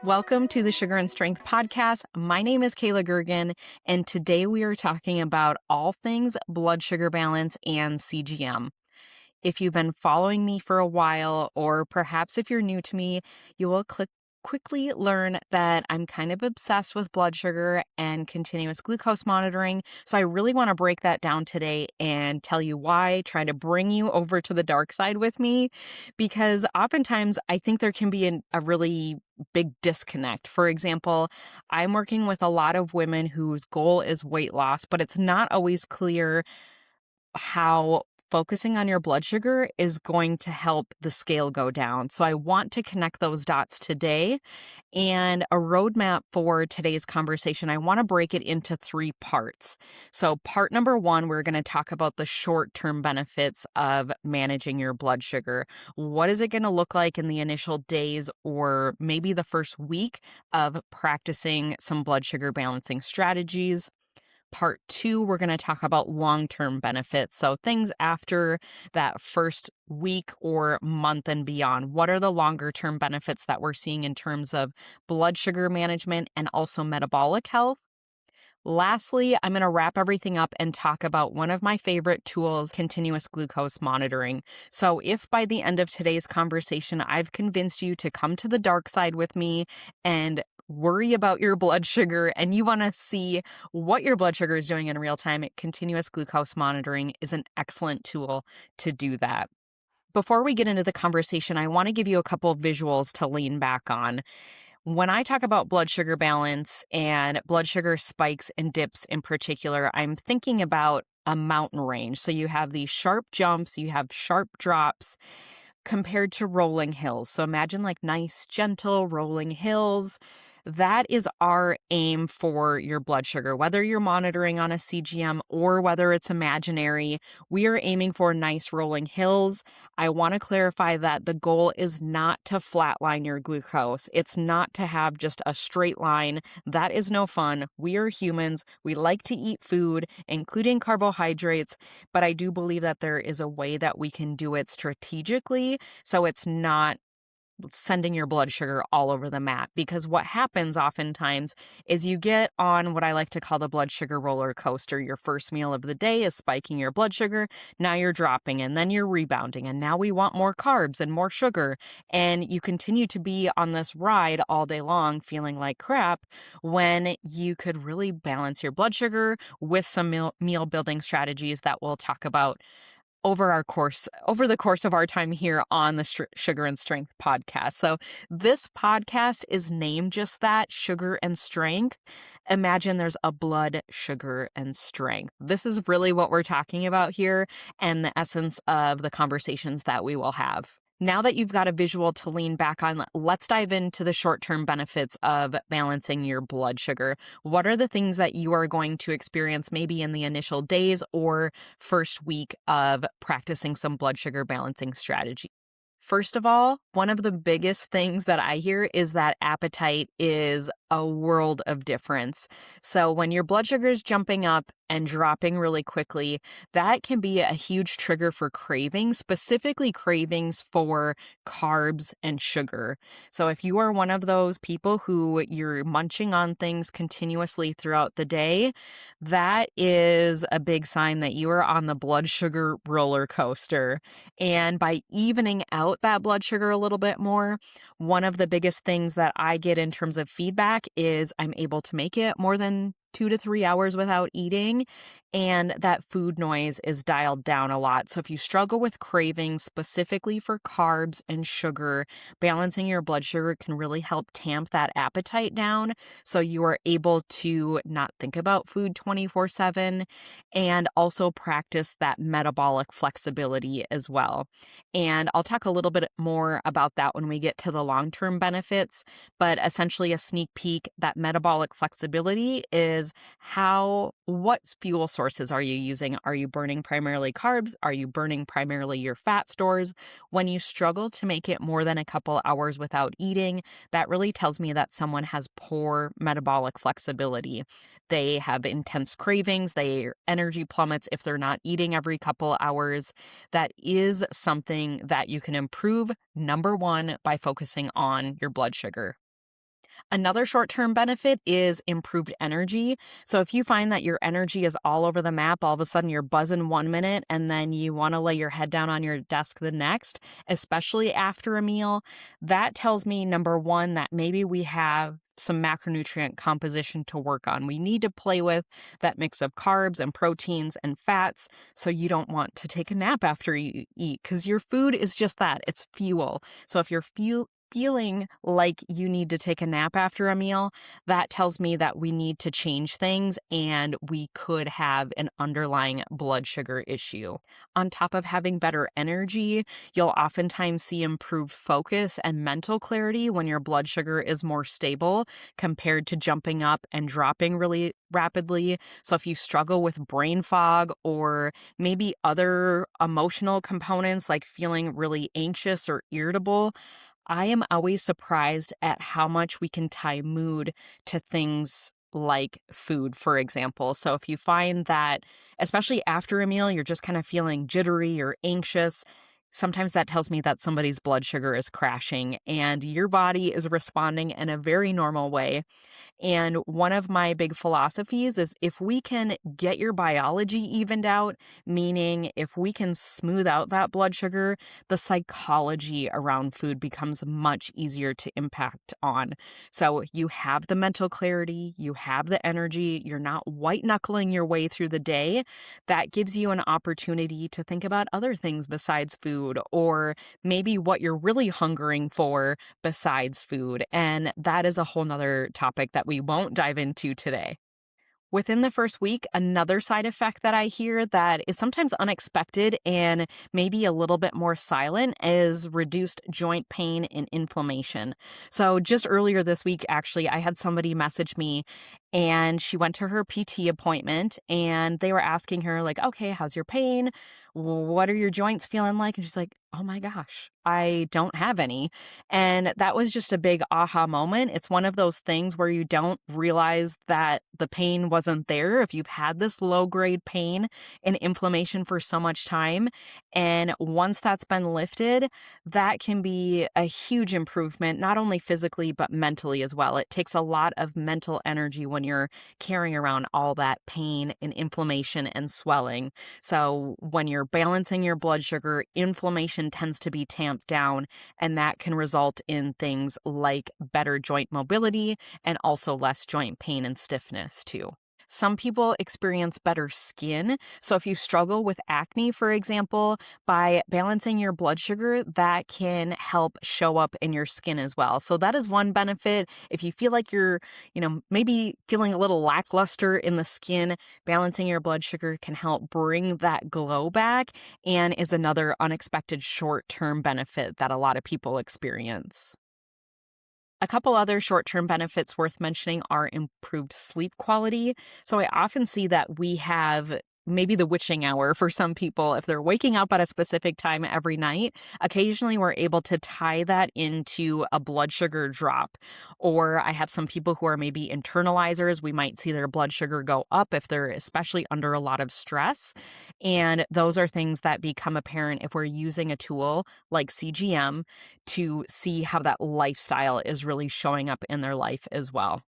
Welcome to the Sugar and Strength podcast. My name is Kayla Girgen, and today we are talking about all things blood sugar balance and CGM. If you've been following me for a while, or perhaps if you're new to me, you will quickly learn that I'm kind of obsessed with blood sugar and continuous glucose monitoring. So I really want to break that down today and tell you why, try to bring you over to the dark side with me, because oftentimes I think there can be a really big disconnect. For example, I'm working with a lot of women whose goal is weight loss, but it's not always clear how focusing on your blood sugar is going to help the scale go down. So I want to connect those dots today, and a roadmap for today's conversation. I want to break it into 3 parts. So part number 1, we're going to talk about the short-term benefits of managing your blood sugar. What is it going to look like in the initial days or maybe the first week of practicing some blood sugar balancing strategies? Part 2, we're going to talk about long-term benefits. So things after that first week or month and beyond. What are the longer-term benefits that we're seeing in terms of blood sugar management and also metabolic health? Lastly, I'm going to wrap everything up and talk about one of my favorite tools, continuous glucose monitoring. So if by the end of today's conversation, I've convinced you to come to the dark side with me and worry about your blood sugar and you want to see what your blood sugar is doing in real time, continuous glucose monitoring is an excellent tool to do that. Before we get into the conversation, I want to give you a couple of visuals to lean back on. When I talk about blood sugar balance and blood sugar spikes and dips in particular, I'm thinking about a mountain range. So you have these sharp jumps, you have sharp drops compared to rolling hills. So imagine like nice, gentle rolling hills. That is our aim for your blood sugar. Whether you're monitoring on a CGM or whether it's imaginary, we are aiming for nice rolling hills. I want to clarify that the goal is not to flatline your glucose. It's not to have just a straight line. That is no fun. We are humans. We like to eat food, including carbohydrates, but I do believe that there is a way that we can do it strategically so it's not sending your blood sugar all over the map. Because what happens oftentimes is you get on what I like to call the blood sugar roller coaster. Your first meal of the day is spiking your blood sugar. Now you're dropping and then you're rebounding. And now we want more carbs and more sugar. And you continue to be on this ride all day long feeling like crap when you could really balance your blood sugar with some meal building strategies that we'll talk about over the course of our time here on the Sugar and Strength podcast. So this podcast is named just that, Sugar and Strength. Imagine there's a blood, sugar, and strength. This is really what we're talking about here and the essence of the conversations that we will have. Now that you've got a visual to lean back on, let's dive into the short-term benefits of balancing your blood sugar. What are the things that you are going to experience maybe in the initial days or first week of practicing some blood sugar balancing strategy? First of all, one of the biggest things that I hear is that appetite is a world of difference. So when your blood sugar is jumping up and dropping really quickly, that can be a huge trigger for cravings, specifically cravings for carbs and sugar. So if you are one of those people who you're munching on things continuously throughout the day, that is a big sign that you are on the blood sugar roller coaster. And by evening out that blood sugar a little bit more, one of the biggest things that I get in terms of feedback is I'm able to make it more than 2 to 3 hours without eating, and that food noise is dialed down a lot. So if you struggle with cravings specifically for carbs and sugar, balancing your blood sugar can really help tamp that appetite down so you are able to not think about food 24/7 and also practice that metabolic flexibility as well. And I'll talk a little bit more about that when we get to the long-term benefits, but essentially a sneak peek, that metabolic flexibility is what fuel sources are you using? Are you burning primarily carbs? Are you burning primarily your fat stores? When you struggle to make it more than a couple hours without eating, that really tells me that someone has poor metabolic flexibility. They have intense cravings, their energy plummets if they're not eating every couple hours. That is something that you can improve, number one, by focusing on your blood sugar. Another short term benefit is improved energy. So, if you find that your energy is all over the map, all of a sudden you're buzzing 1 minute and then you want to lay your head down on your desk the next, especially after a meal, that tells me number one, that maybe we have some macronutrient composition to work on. We need to play with that mix of carbs and proteins and fats so you don't want to take a nap after you eat because your food is just that, it's fuel. So if you're feeling like you need to take a nap after a meal, that tells me that we need to change things and we could have an underlying blood sugar issue. On top of having better energy, you'll oftentimes see improved focus and mental clarity when your blood sugar is more stable compared to jumping up and dropping really rapidly. So if you struggle with brain fog or maybe other emotional components like feeling really anxious or irritable, I am always surprised at how much we can tie mood to things like food, for example. So if you find that, especially after a meal, you're just kind of feeling jittery or anxious, sometimes that tells me that somebody's blood sugar is crashing and your body is responding in a very normal way. And one of my big philosophies is if we can get your biology evened out, meaning if we can smooth out that blood sugar, the psychology around food becomes much easier to impact on. So you have the mental clarity, you have the energy, you're not white knuckling your way through the day. That gives you an opportunity to think about other things besides food, or maybe what you're really hungering for besides food. And that is a whole nother topic that we won't dive into today. Within the first week, another side effect that I hear that is sometimes unexpected and maybe a little bit more silent is reduced joint pain and inflammation. So, just earlier this week, actually, I had somebody message me and she went to her PT appointment and they were asking her, like, okay, how's your pain? What are your joints feeling like? And she's like, oh my gosh, I don't have any. And that was just a big aha moment. It's one of those things where you don't realize that the pain wasn't there if you've had this low grade pain and inflammation for so much time. And once that's been lifted, that can be a huge improvement, not only physically, but mentally as well. It takes a lot of mental energy when you're carrying around all that pain and inflammation and swelling. So when you're balancing your blood sugar, inflammation tends to be tamped down, and that can result in things like better joint mobility and also less joint pain and stiffness too. Some people experience better skin. So, if you struggle with acne, for example, by balancing your blood sugar, that can help show up in your skin as well. So, that is one benefit. If you feel like you're, maybe feeling a little lackluster in the skin, balancing your blood sugar can help bring that glow back and is another unexpected short term benefit that a lot of people experience. A couple other short term benefits worth mentioning are improved sleep quality. So I often see that we have maybe the witching hour for some people. If they're waking up at a specific time every night, occasionally we're able to tie that into a blood sugar drop. Or I have some people who are maybe internalizers. We might see their blood sugar go up if they're especially under a lot of stress. And those are things that become apparent if we're using a tool like CGM to see how that lifestyle is really showing up in their life as well.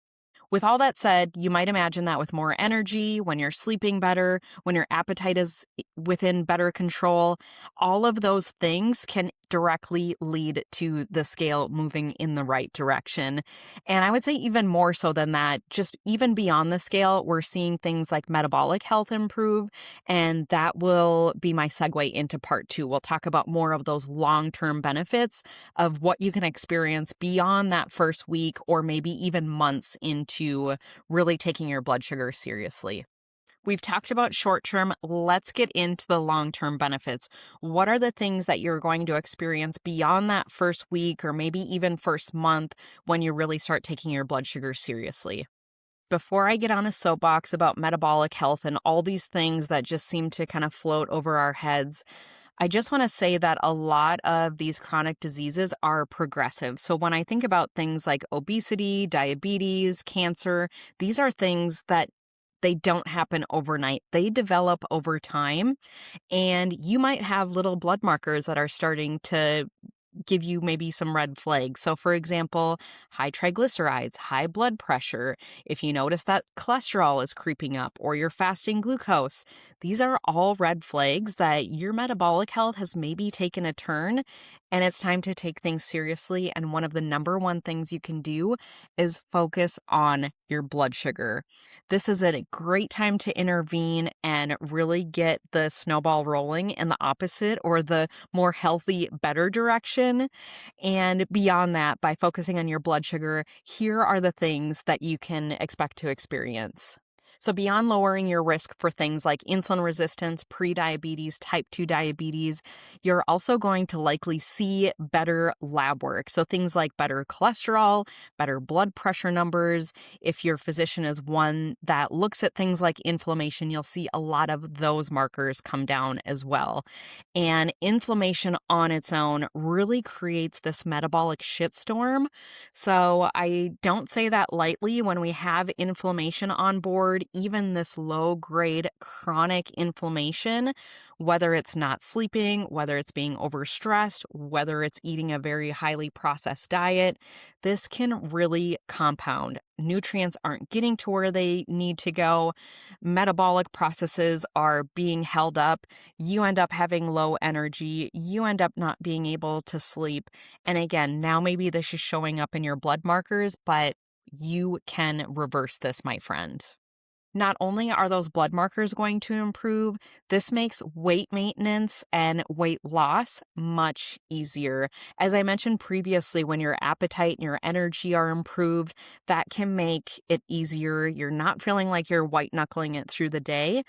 With all that said, you might imagine that with more energy, when you're sleeping better, when your appetite is within better control, all of those things can directly lead to the scale moving in the right direction. And I would say even more so than that, just even beyond the scale, we're seeing things like metabolic health improve. And that will be my segue into part two. We'll talk about more of those long-term benefits of what you can experience beyond that first week or maybe even months into really taking your blood sugar seriously. We've talked about short term. Let's get into the long term benefits. What are the things that you're going to experience beyond that first week or maybe even first month when you really start taking your blood sugar seriously? Before I get on a soapbox about metabolic health and all these things that just seem to kind of float over our heads, I just want to say that a lot of these chronic diseases are progressive. So when I think about things like obesity, diabetes, cancer, these are things that they don't happen overnight. They develop over time, and you might have little blood markers that are starting to give you maybe some red flags. So, for example, high triglycerides, high blood pressure, if you notice that cholesterol is creeping up or you're fasting glucose, these are all red flags that your metabolic health has maybe taken a turn and it's time to take things seriously. And one of the number one things you can do is focus on your blood sugar. This is a great time to intervene and really get the snowball rolling in the opposite or the more healthy, better direction. And beyond that, by focusing on your blood sugar, here are the things that you can expect to experience. So, beyond lowering your risk for things like insulin resistance, prediabetes, type 2 diabetes, you're also going to likely see better lab work. So, things like better cholesterol, better blood pressure numbers. If your physician is one that looks at things like inflammation, you'll see a lot of those markers come down as well. And inflammation on its own really creates this metabolic shitstorm. So I don't say that lightly. When we have inflammation on board, even this low grade chronic inflammation, whether it's not sleeping, whether it's being overstressed, whether it's eating a very highly processed diet, this can really compound. Nutrients aren't getting to where they need to go. Metabolic processes are being held up. You end up having low energy. You end up not being able to sleep. And again, now maybe this is showing up in your blood markers, but you can reverse this, my friend. Not only are those blood markers going to improve, this makes weight maintenance and weight loss much easier. As I mentioned previously, when your appetite and your energy are improved, that can make it easier. You're not feeling like you're white knuckling it through the day.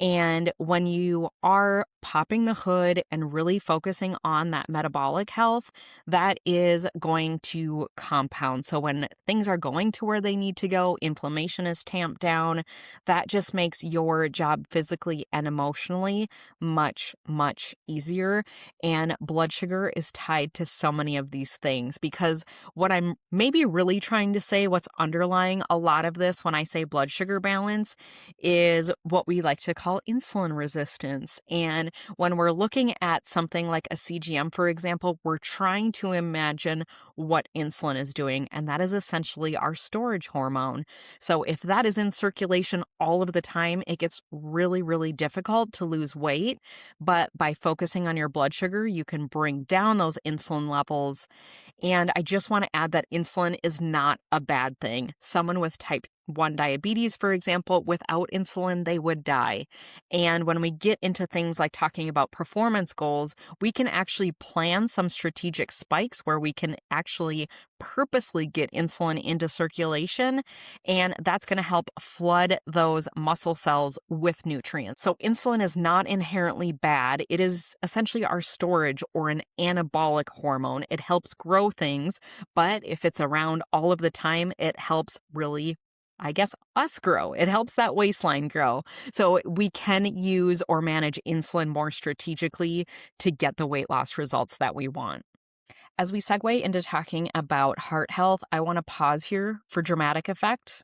And when you are popping the hood and really focusing on that metabolic health, that is going to compound. So when things are going to where they need to go, inflammation is tamped down, that just makes your job physically and emotionally much, much easier. And blood sugar is tied to so many of these things because what I'm maybe really trying to say, what's underlying a lot of this when I say blood sugar balance, is what we like to call insulin resistance. And when we're looking at something like a CGM, for example, we're trying to imagine what insulin is doing, and that is essentially our storage hormone. So if that is in circulation all of the time, it gets really, really difficult to lose weight. But by focusing on your blood sugar, you can bring down those insulin levels. And I just want to add that insulin is not a bad thing. Someone with type 1 diabetes, for example, without insulin, they would die. And when we get into things like talking about performance goals, we can actually plan some strategic spikes where we can actually purposely get insulin into circulation. And that's going to help flood those muscle cells with nutrients. So insulin is not inherently bad. It is essentially our storage or an anabolic hormone. It helps grow things, but if it's around all of the time, it helps really, I guess, us grow. It helps that waistline grow. So we can use or manage insulin more strategically to get the weight loss results that we want. As we segue into talking about heart health, I want to pause here for dramatic effect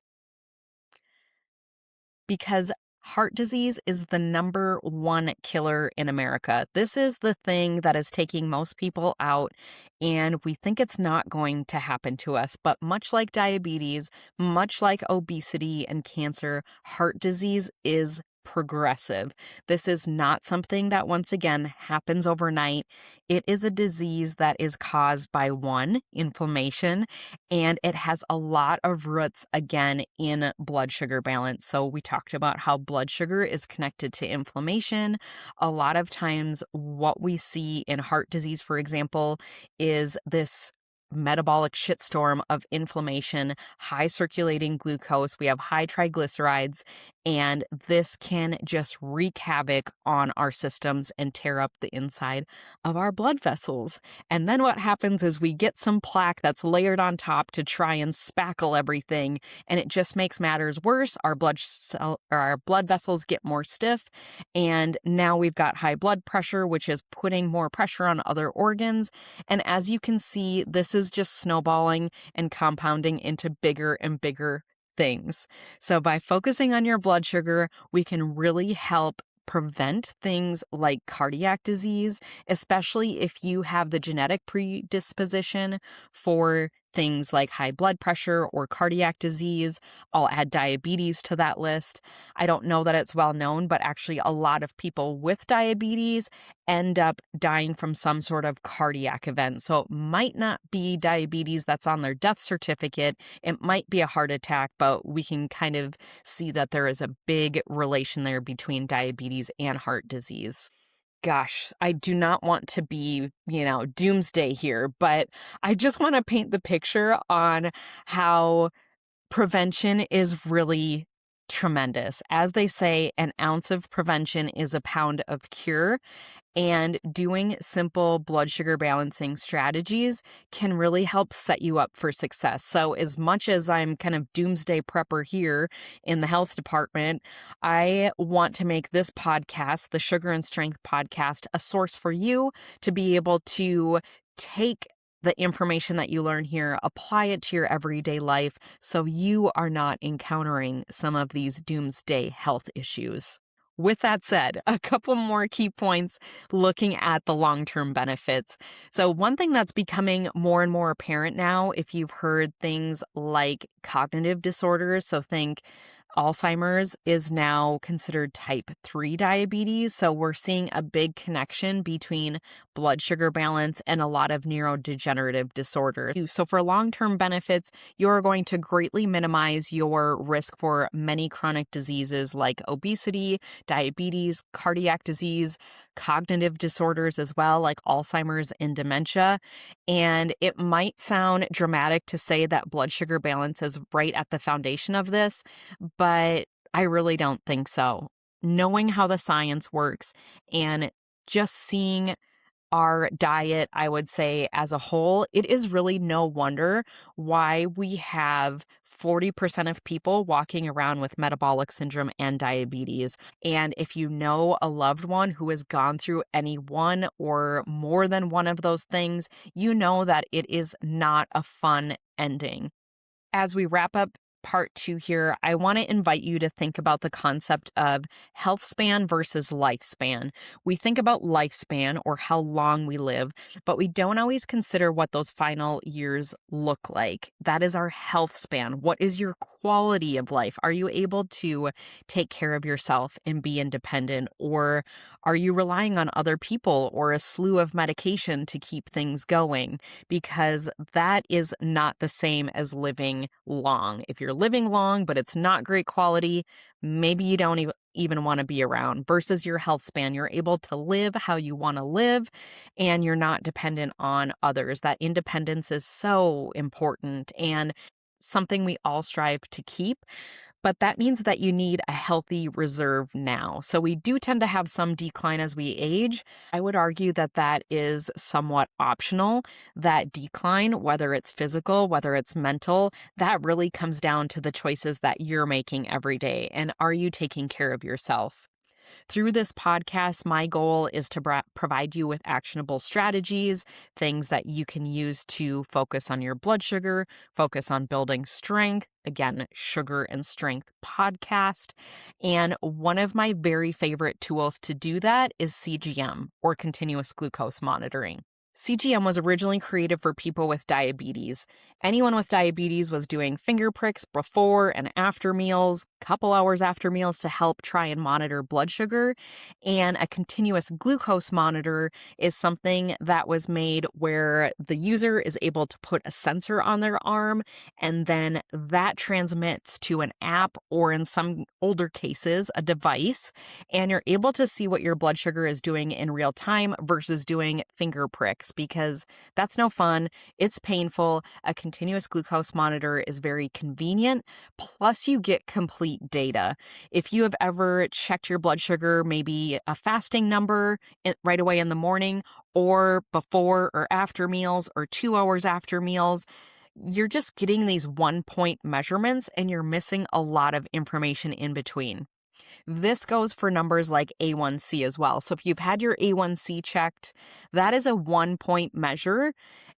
because heart disease is the number one killer in America. This is the thing that is taking most people out, and we think it's not going to happen to us. But much like diabetes, much like obesity and cancer, heart disease is progressive. This is not something that, once again, happens overnight. It is a disease that is caused by one, inflammation, and it has a lot of roots, again, in blood sugar balance. So we talked about how blood sugar is connected to inflammation. A lot of times what we see in heart disease, for example, is this metabolic shitstorm of inflammation, high circulating glucose, we have high triglycerides, and this can just wreak havoc on our systems and tear up the inside of our blood vessels. And then what happens is we get some plaque that's layered on top to try and spackle everything, and it just makes matters worse. Our blood vessels get more stiff, and now we've got high blood pressure, which is putting more pressure on other organs. And as you can see, this is just snowballing and compounding into bigger and bigger things. So by focusing on your blood sugar, we can really help prevent things like cardiac disease, especially if you have the genetic predisposition for things like high blood pressure or cardiac disease. I'll add diabetes to that list. I don't know that it's well known, but actually, a lot of people with diabetes end up dying from some sort of cardiac event. So it might not be diabetes that's on their death certificate. It might be a heart attack, but we can kind of see that there is a big relation there between diabetes and heart disease. Gosh, I do not want to be, doomsday here, but I just want to paint the picture on how prevention is really tremendous. As they say, an ounce of prevention is a pound of cure. And doing simple blood sugar balancing strategies can really help set you up for success. So, as much as I'm kind of doomsday prepper here in the health department, I want to make this podcast, the Sugar and Strength podcast, a source for you to be able to take the information that you learn here, apply it to your everyday life so you are not encountering some of these doomsday health issues. With that said, a couple more key points looking at the long-term benefits. So one thing that's becoming more and more apparent now, if you've heard things like cognitive disorders, so think Alzheimer's is now considered type 3 diabetes. So we're seeing a big connection between blood sugar balance and a lot of neurodegenerative disorders. So for long-term benefits, you're going to greatly minimize your risk for many chronic diseases like obesity, diabetes, cardiac disease, cognitive disorders as well, like Alzheimer's and dementia. And it might sound dramatic to say that blood sugar balance is right at the foundation of this, but I really don't think so. Knowing how the science works and just seeing our diet, I would say, as a whole, it is really no wonder why we have 40% of people walking around with metabolic syndrome and diabetes. And if you know a loved one who has gone through any one or more than one of those things, you know that it is not a fun ending. As we wrap up part 2 here, I want to invite you to think about the concept of health span versus lifespan. We think about lifespan or how long we live, but we don't always consider what those final years look like. That is our health span. What is your quality of life? Are you able to take care of yourself and be independent? Or are you relying on other people or a slew of medication to keep things going? Because that is not the same as living long. If you're living long, but it's not great quality, maybe you don't even want to be around versus your health span. You're able to live how you want to live and you're not dependent on others. That independence is so important and something we all strive to keep. But that means that you need a healthy reserve now. So we do tend to have some decline as we age. I would argue that that is somewhat optional. That decline, whether it's physical, whether it's mental, that really comes down to the choices that you're making every day. And are you taking care of yourself? Through this podcast, my goal is to provide you with actionable strategies, things that you can use to focus on your blood sugar, focus on building strength. Again, Sugar and Strength podcast. And one of my very favorite tools to do that is CGM, or continuous glucose monitoring. CGM was originally created for people with diabetes. Anyone with diabetes was doing finger pricks before and after meals, couple hours after meals to help try and monitor blood sugar. And a continuous glucose monitor is something that was made where the user is able to put a sensor on their arm and then that transmits to an app or in some older cases, a device. And you're able to see what your blood sugar is doing in real time versus doing finger pricks because that's no fun. It's painful. A continuous glucose monitor is very convenient. Plus, you get complete data. If you have ever checked your blood sugar, maybe a fasting number right away in the morning or before or after meals or 2 hours after meals, you're just getting these 1-point measurements and you're missing a lot of information in between. This goes for numbers like A1C as well. So if you've had your A1C checked, that is a 1-point measure,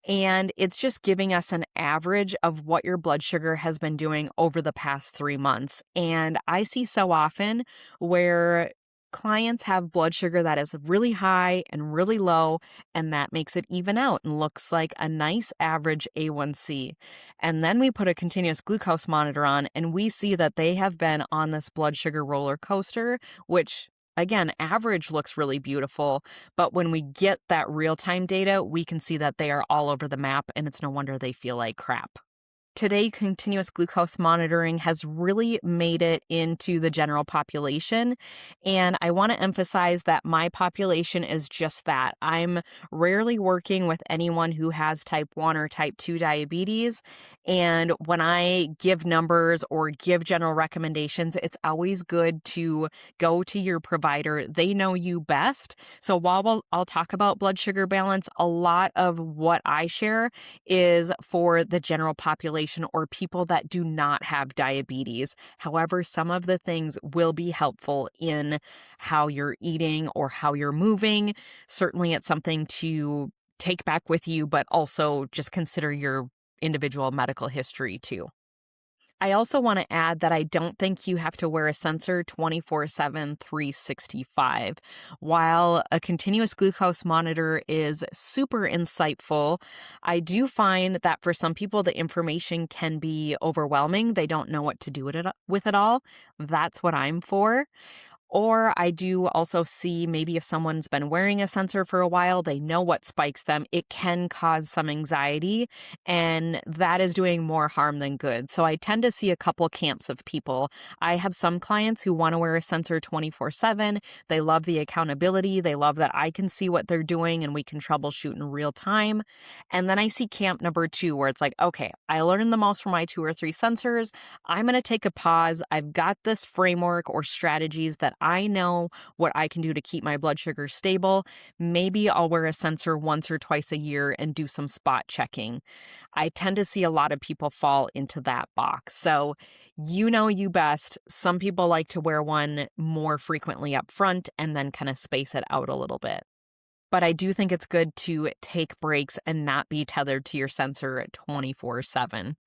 and it's just giving us an average of what your blood sugar has been doing over the past 3 months. And I see so often where clients have blood sugar that is really high and really low, and that makes it even out and looks like a nice average A1C. And then we put a continuous glucose monitor on, and we see that they have been on this blood sugar roller coaster, which again, average looks really beautiful, but when we get that real time data, we can see that they are all over the map, and it's no wonder they feel like crap. Today, continuous glucose monitoring has really made it into the general population. And I want to emphasize that my population is just that. I'm rarely working with anyone who has type 1 or type 2 diabetes. And when I give numbers or give general recommendations, it's always good to go to your provider. They know you best. So while I'll talk about blood sugar balance, a lot of what I share is for the general population or people that do not have diabetes. However, some of the things will be helpful in how you're eating or how you're moving. Certainly, it's something to take back with you, but also just consider your individual medical history too. I also want to add that I don't think you have to wear a sensor 24/7, 365. While a continuous glucose monitor is super insightful, I do find that for some people, the information can be overwhelming. They don't know what to do with it all. That's what I'm for. Or I do also see maybe if someone's been wearing a sensor for a while, they know what spikes them. It can cause some anxiety, and that is doing more harm than good. So I tend to see a couple camps of people. I have some clients who want to wear a sensor 24/7. They love the accountability. They love that I can see what they're doing and we can troubleshoot in real time. And then I see camp number two where it's like, okay, I learned the most from my 2 or 3 sensors. I'm going to take a pause. I've got this framework or strategies that I know what I can do to keep my blood sugar stable. Maybe I'll wear a sensor once or twice a year and do some spot checking. I tend to see a lot of people fall into that box. So, you know you best. Some people like to wear one more frequently up front and then kind of space it out a little bit. But I do think it's good to take breaks and not be tethered to your sensor 24/7.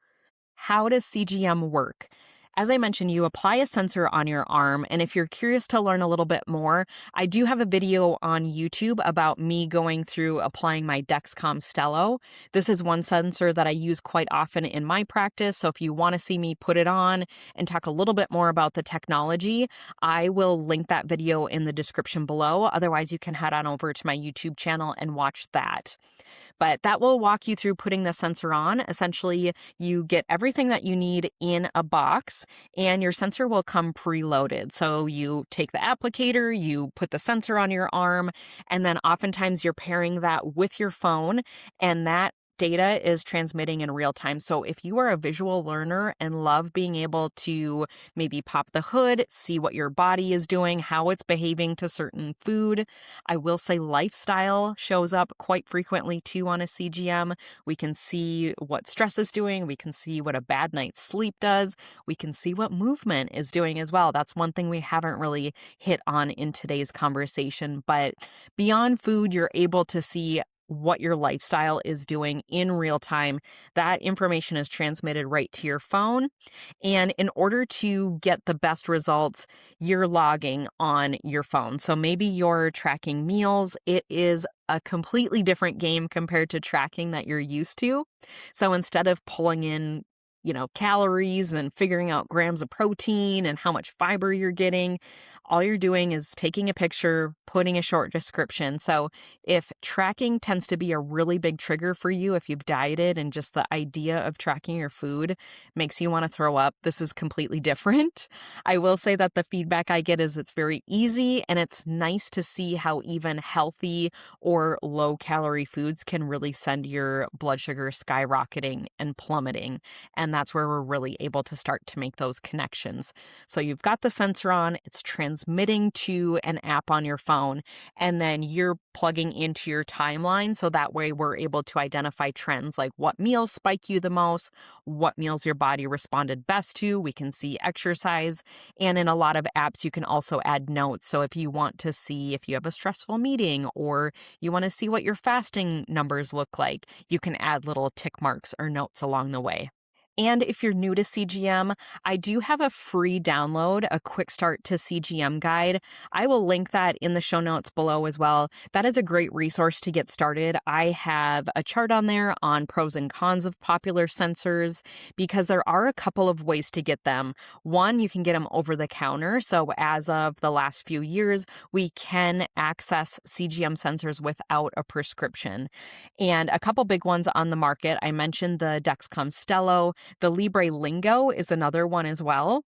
How does CGM work? As I mentioned, you apply a sensor on your arm, and if you're curious to learn a little bit more, I do have a video on YouTube about me going through applying my Dexcom Stelo. This is one sensor that I use quite often in my practice, so if you want to see me put it on and talk a little bit more about the technology, I will link that video in the description below. Otherwise, you can head on over to my YouTube channel and watch that. But that will walk you through putting the sensor on. Essentially, you get everything that you need in a box, and your sensor will come preloaded. So you take the applicator, you put the sensor on your arm, and then oftentimes you're pairing that with your phone, and that data is transmitting in real time. So if you are a visual learner and love being able to maybe pop the hood, see what your body is doing, how it's behaving to certain food, I will say lifestyle shows up quite frequently too on a CGM. We can see what stress is doing. We can see what a bad night's sleep does. We can see what movement is doing as well. That's one thing we haven't really hit on in today's conversation. But beyond food, you're able to see what your lifestyle is doing in real time. That information is transmitted right to your phone. And in order to get the best results, you're logging on your phone. So maybe you're tracking meals. It is a completely different game compared to tracking that you're used to. So instead of pulling in calories and figuring out grams of protein and how much fiber you're getting, all you're doing is taking a picture, putting a short description. So if tracking tends to be a really big trigger for you, if you've dieted and just the idea of tracking your food makes you want to throw up, this is completely different. I will say that the feedback I get is it's very easy, and it's nice to see how even healthy or low calorie foods can really send your blood sugar skyrocketing and plummeting. And that's where we're really able to start to make those connections. So you've got the sensor on, it's transmitting to an app on your phone, and then you're plugging into your timeline. So that way we're able to identify trends like what meals spike you the most, what meals your body responded best to. We can see exercise. And in a lot of apps, you can also add notes. So if you want to see if you have a stressful meeting or you want to see what your fasting numbers look like, you can add little tick marks or notes along the way. And if you're new to CGM, I do have a free download, a quick start to CGM guide. I will link that in the show notes below as well. That is a great resource to get started. I have a chart on there on pros and cons of popular sensors because there are a couple of ways to get them. One, you can get them over the counter. So as of the last few years, we can access CGM sensors without a prescription. And a couple big ones on the market, I mentioned the Dexcom Stelo. The Libre Lingo is another one as well.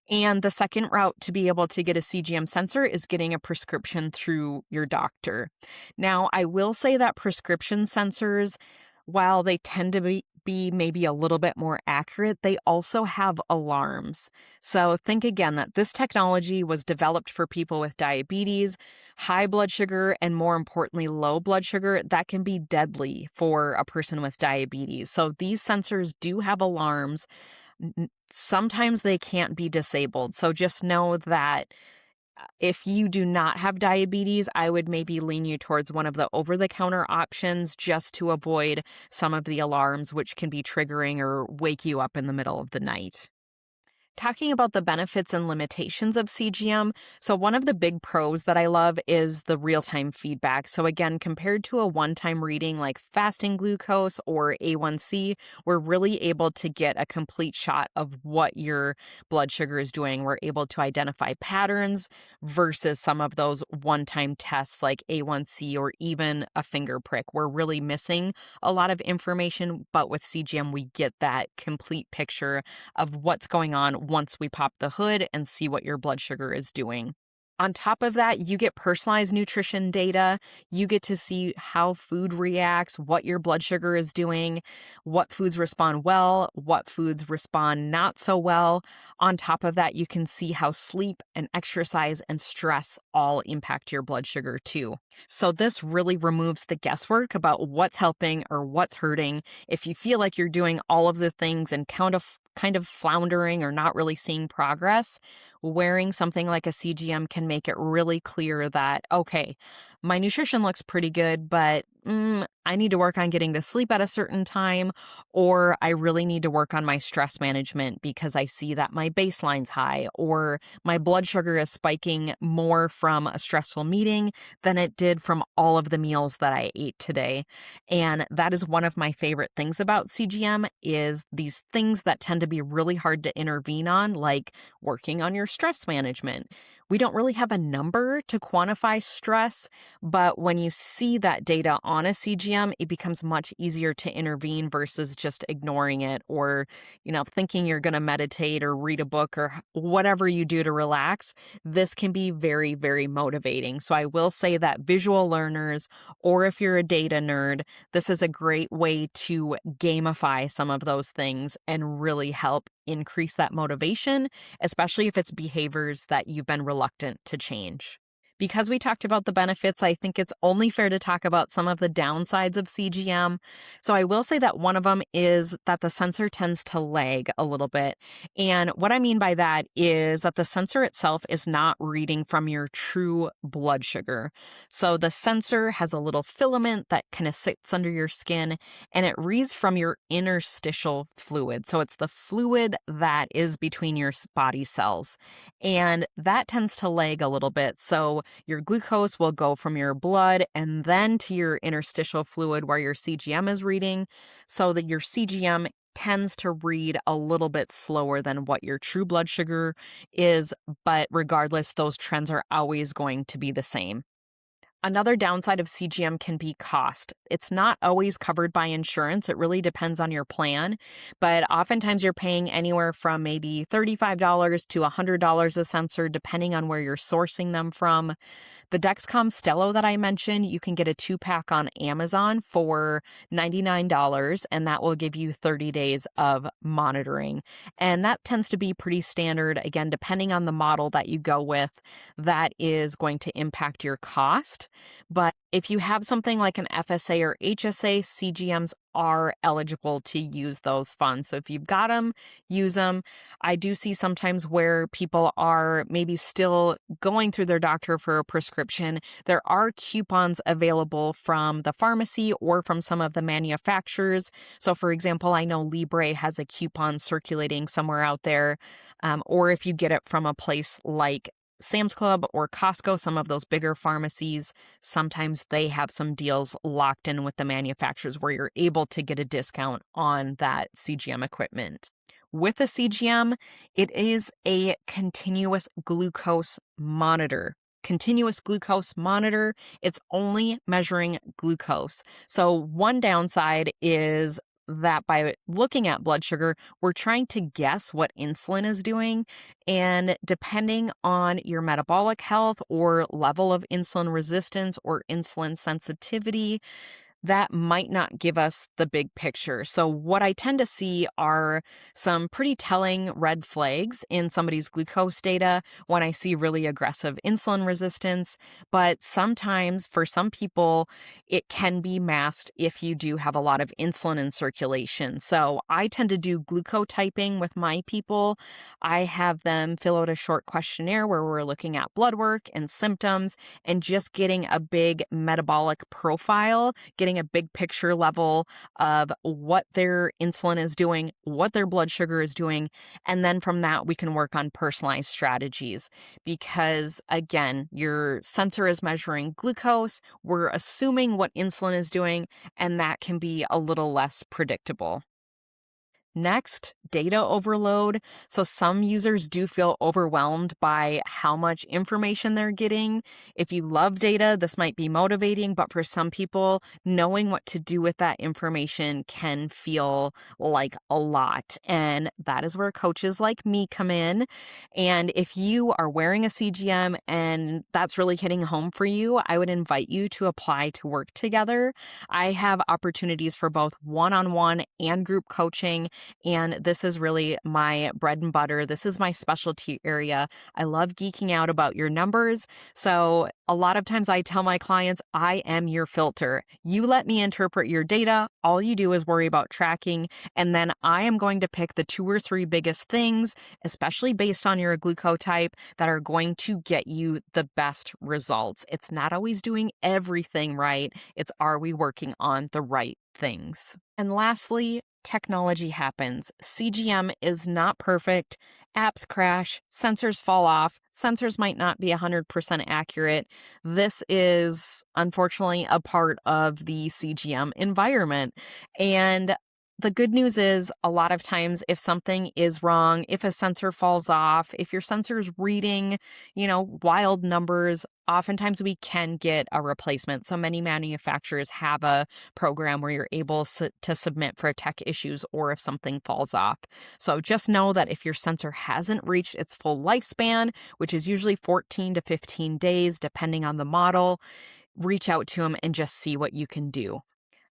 And the second route to be able to get a CGM sensor is getting a prescription through your doctor. Now, I will say that prescription sensors, while they tend to be maybe a little bit more accurate, they also have alarms. So think again that this technology was developed for people with diabetes, high blood sugar, and more importantly, low blood sugar. That can be deadly for a person with diabetes. So these sensors do have alarms. Sometimes they can't be disabled. So just know that if you do not have diabetes, I would maybe lean you towards one of the over-the-counter options just to avoid some of the alarms, which can be triggering or wake you up in the middle of the night. Talking about the benefits and limitations of CGM, so one of the big pros that I love is the real-time feedback. So again, compared to a one-time reading like fasting glucose or A1C, we're really able to get a complete shot of what your blood sugar is doing. We're able to identify patterns versus some of those one-time tests like A1C or even a finger prick. We're really missing a lot of information, but with CGM, we get that complete picture of what's going on once we pop the hood and see what your blood sugar is doing. On top of that, you get personalized nutrition data. You get to see how food reacts, what your blood sugar is doing, what foods respond well, what foods respond not so well. On top of that, you can see how sleep and exercise and stress all impact your blood sugar too. So this really removes the guesswork about what's helping or what's hurting. If you feel like you're doing all of the things and kind of floundering or not really seeing progress, wearing something like a CGM can make it really clear that, okay, my nutrition looks pretty good, but I need to work on getting to sleep at a certain time, or I really need to work on my stress management because I see that my baseline's high, or my blood sugar is spiking more from a stressful meeting than it did from all of the meals that I ate today. And that is one of my favorite things about CGM is these things that tend to be really hard to intervene on, like working on your stress management. We don't really have a number to quantify stress, but when you see that data on a CGM, it becomes much easier to intervene versus just ignoring it or, thinking you're going to meditate or read a book or whatever you do to relax. This can be very, very motivating. So I will say that visual learners, or if you're a data nerd, this is a great way to gamify some of those things and really help increase that motivation, especially if it's behaviors that you've been reluctant to change. Because we talked about the benefits, I think it's only fair to talk about some of the downsides of CGM. So I will say that one of them is that the sensor tends to lag a little bit. And what I mean by that is that the sensor itself is not reading from your true blood sugar. So the sensor has a little filament that kind of sits under your skin and it reads from your interstitial fluid. So it's the fluid that is between your body cells. And that tends to lag a little bit. So your glucose will go from your blood and then to your interstitial fluid where your CGM is reading, so that your CGM tends to read a little bit slower than what your true blood sugar is, but regardless, those trends are always going to be the same. Another downside of CGM can be cost. It's not always covered by insurance. It really depends on your plan, but oftentimes you're paying anywhere from maybe $35 to $100 a sensor, depending on where you're sourcing them from. The Dexcom Stelo that I mentioned, you can get a 2-pack on Amazon for $99, and that will give you 30 days of monitoring. And that tends to be pretty standard. Again, depending on the model that you go with, that is going to impact your cost. But If you have something like an FSA or HSA, CGMs are eligible to use those funds. So if you've got them, use them. I do see sometimes where people are maybe still going through their doctor for a prescription. There are coupons available from the pharmacy or from some of the manufacturers. So, for example, I know Libre has a coupon circulating somewhere out there. Or if you get it from a place like Sam's Club or Costco, some of those bigger pharmacies, sometimes they have some deals locked in with the manufacturers where you're able to get a discount on that CGM equipment. With a CGM, it is a continuous glucose monitor. Continuous glucose monitor, it's only measuring glucose. So, one downside is that by looking at blood sugar, we're trying to guess what insulin is doing. And depending on your metabolic health or level of insulin resistance or insulin sensitivity, that might not give us the big picture. So, what I tend to see are some pretty telling red flags in somebody's glucose data when I see really aggressive insulin resistance. But sometimes, for some people, it can be masked if you do have a lot of insulin in circulation. So, I tend to do glucotyping with my people. I have them fill out a short questionnaire where we're looking at blood work and symptoms and just getting a big metabolic profile, getting a big picture level of what their insulin is doing, what their blood sugar is doing. And then from that, we can work on personalized strategies because, again, your sensor is measuring glucose. We're assuming what insulin is doing, and that can be a little less predictable. Next, data overload. So some users do feel overwhelmed by how much information they're getting. If you love data, this might be motivating, but for some people, knowing what to do with that information can feel like a lot. And that is where coaches like me come in. And if you are wearing a CGM and that's really hitting home for you, I would invite you to apply to work together. I have opportunities for both one-on-one and group coaching. And this is really my bread and butter. This is my specialty area. I love geeking out about your numbers. So a lot of times I tell my clients, I am your filter. You let me interpret your data. All you do is worry about tracking. And then I am going to pick the 2 or 3 biggest things, especially based on your glucotype, that are going to get you the best results. It's not always doing everything right. It's, are we working on the right things? And lastly, technology happens. CGM is not perfect. Apps crash, sensors fall off, sensors might not be 100% accurate. This is unfortunately a part of the CGM environment. And the good news is a lot of times if something is wrong, if a sensor falls off, if your sensor is reading, wild numbers, oftentimes we can get a replacement. So many manufacturers have a program where you're able to submit for tech issues or if something falls off. So just know that if your sensor hasn't reached its full lifespan, which is usually 14 to 15 days, depending on the model, reach out to them and just see what you can do.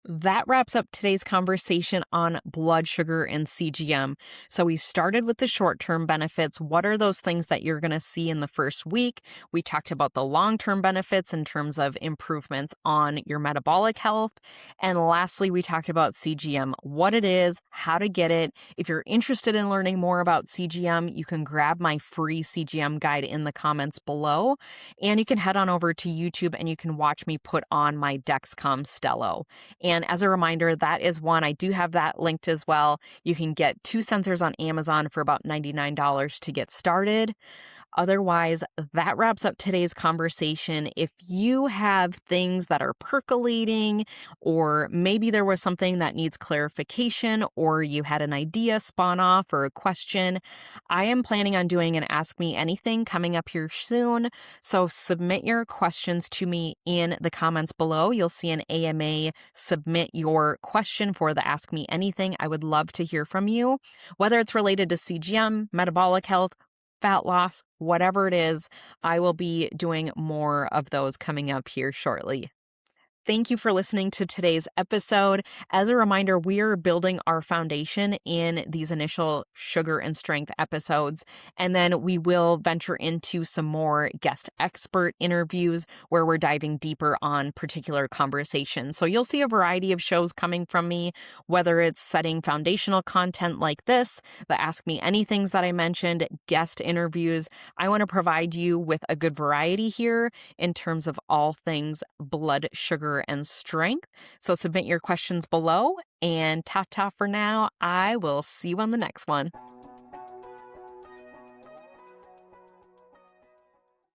That wraps up today's conversation on blood sugar and CGM. So we started with the short-term benefits. What are those things that you're going to see in the first week? We talked about the long-term benefits in terms of improvements on your metabolic health. And lastly, we talked about CGM, what it is, how to get it. If you're interested in learning more about CGM, you can grab my free CGM guide in the comments below. And you can head on over to YouTube and you can watch me put on my Dexcom Stelo. And as a reminder, that is one. I do have that linked as well. You can get 2 sensors on Amazon for about $99 to get started. Otherwise, that wraps up today's conversation. If you have things that are percolating, or maybe there was something that needs clarification, or you had an idea spawn off or a question, I am planning on doing an Ask Me Anything coming up here soon. So submit your questions to me in the comments below. You'll see an AMA, submit your question for the Ask Me Anything. I would love to hear from you, whether it's related to CGM, metabolic health, fat loss, whatever it is. I will be doing more of those coming up here shortly. Thank you for listening to today's episode. As a reminder, we are building our foundation in these initial sugar and strength episodes. And then we will venture into some more guest expert interviews where we're diving deeper on particular conversations. So you'll see a variety of shows coming from me, whether it's setting foundational content like this, the Ask Me Anythings that I mentioned, guest interviews. I want to provide you with a good variety here in terms of all things blood sugar and strength. So submit your questions below, and ta-ta for now. I will see you on the next one.